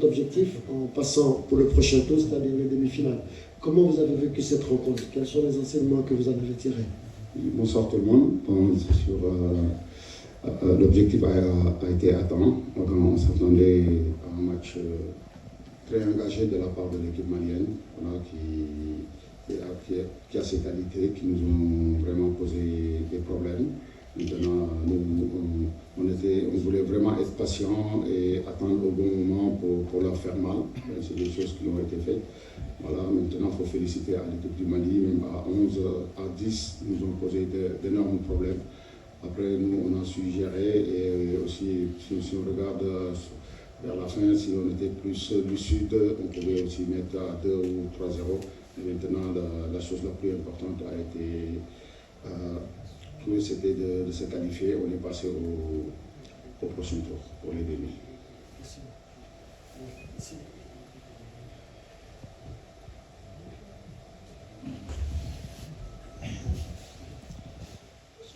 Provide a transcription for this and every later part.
Objectif en passant pour le prochain tour, c'est-à-dire les demi-finales. Comment vous avez vécu cette rencontre? Quels sont les enseignements que vous en avez tirés? Bonsoir tout le monde. L'objectif a été atteint. On s'attendait à un match très engagé de la part de l'équipe malienne, voilà, qui a ses qualités, qui nous ont vraiment posé des problèmes. Maintenant, on voulait vraiment être patient et attendre au bon moment pour leur faire mal. C'est des choses qui ont été faites. Voilà, maintenant, il faut féliciter à l'équipe du Mali, même à 11, à 10, ils nous ont posé d'énormes problèmes. Après, nous, on a su gérer et aussi, si on regarde vers la fin, si on était plus lucide, on pouvait aussi mettre à 2 ou 3-0. Et maintenant, la chose la plus importante a été c'était de se qualifier. On est passé au prochain tour pour les demi. Merci. Merci.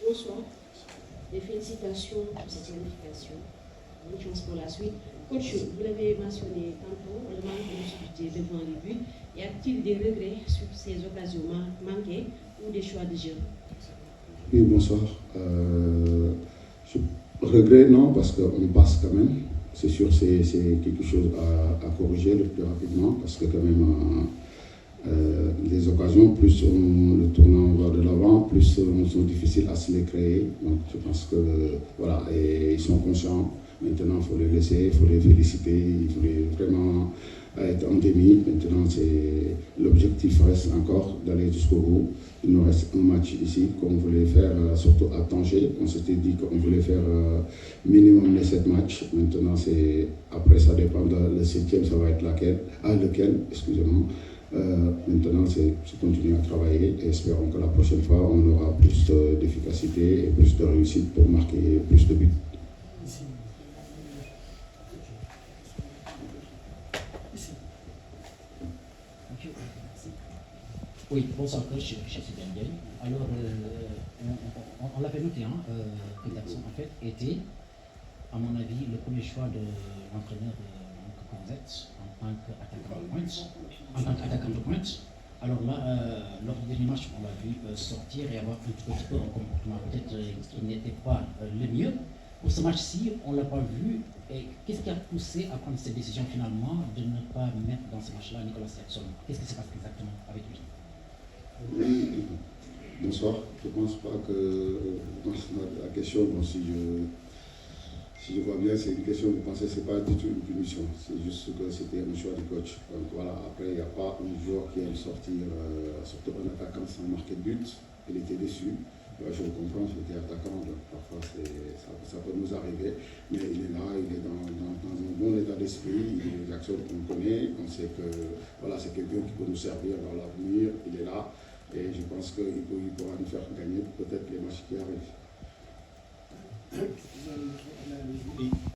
Bonsoir et félicitations pour cette qualification. Bonne chance pour la suite. Coach, vous l'avez mentionné tantôt, le manque de lucidité devant les buts. Y a-t-il des regrets sur ces occasions manquées ou des choix de jeu? Oui, bonsoir. Je regrette, non, parce qu'on passe quand même. C'est sûr, c'est quelque chose à corriger le plus rapidement, parce que quand même, les occasions, plus le tournant va de l'avant, plus sont difficiles à se les créer. Donc je pense que, voilà, et ils sont conscients. Maintenant, il faut les laisser, il faut les féliciter, il faut vraiment être en demi. Maintenant, l'objectif reste encore d'aller jusqu'au bout. Il nous reste un match ici qu'on voulait faire, surtout à Tanger. On s'était dit qu'on voulait faire minimum les 7 matchs. Maintenant, après, ça dépend. Le 7e, ça va être lequel, excusez-moi. Maintenant, c'est continuer à travailler et espérons que la prochaine fois, on aura plus d'efficacité et plus de réussite pour marquer plus de buts. Oui, bonsoir coach, je suis Daniel. Alors, on l'avait noté, que Peterson en fait était, à mon avis, le premier choix de l'entraîneur que vous êtes en tant qu'attaquant de pointe. Alors là, lors du dernier match, on l'a vu sortir et avoir un petit peu un comportement peut-être qui n'était pas le mieux. Pour ce match-ci, on ne l'a pas vu. Et qu'est-ce qui a poussé à prendre cette décision finalement de ne pas mettre dans ce match-là Nicolas Jackson? Qu'est-ce qui se passe exactement avec lui? Bonsoir. Je ne pense pas que la question, bon, si je vois bien, c'est une question, vous pensez que ce n'est pas du tout une punition. C'est juste que c'était un choix du coach. Donc voilà, après, il n'y a pas un joueur qui aime sortir, surtout un attaquant sans marquer de but. Il était déçu. Je le comprends, j'étais attaquant, donc parfois ça peut nous arriver. Mais il est là, il est dans un bon état d'esprit. Jackson, on connaît, on sait que voilà, c'est quelqu'un qui peut nous servir dans l'avenir. Il est là. Et je pense qu'il pourra nous faire gagner peut-être les matchs qui arrivent.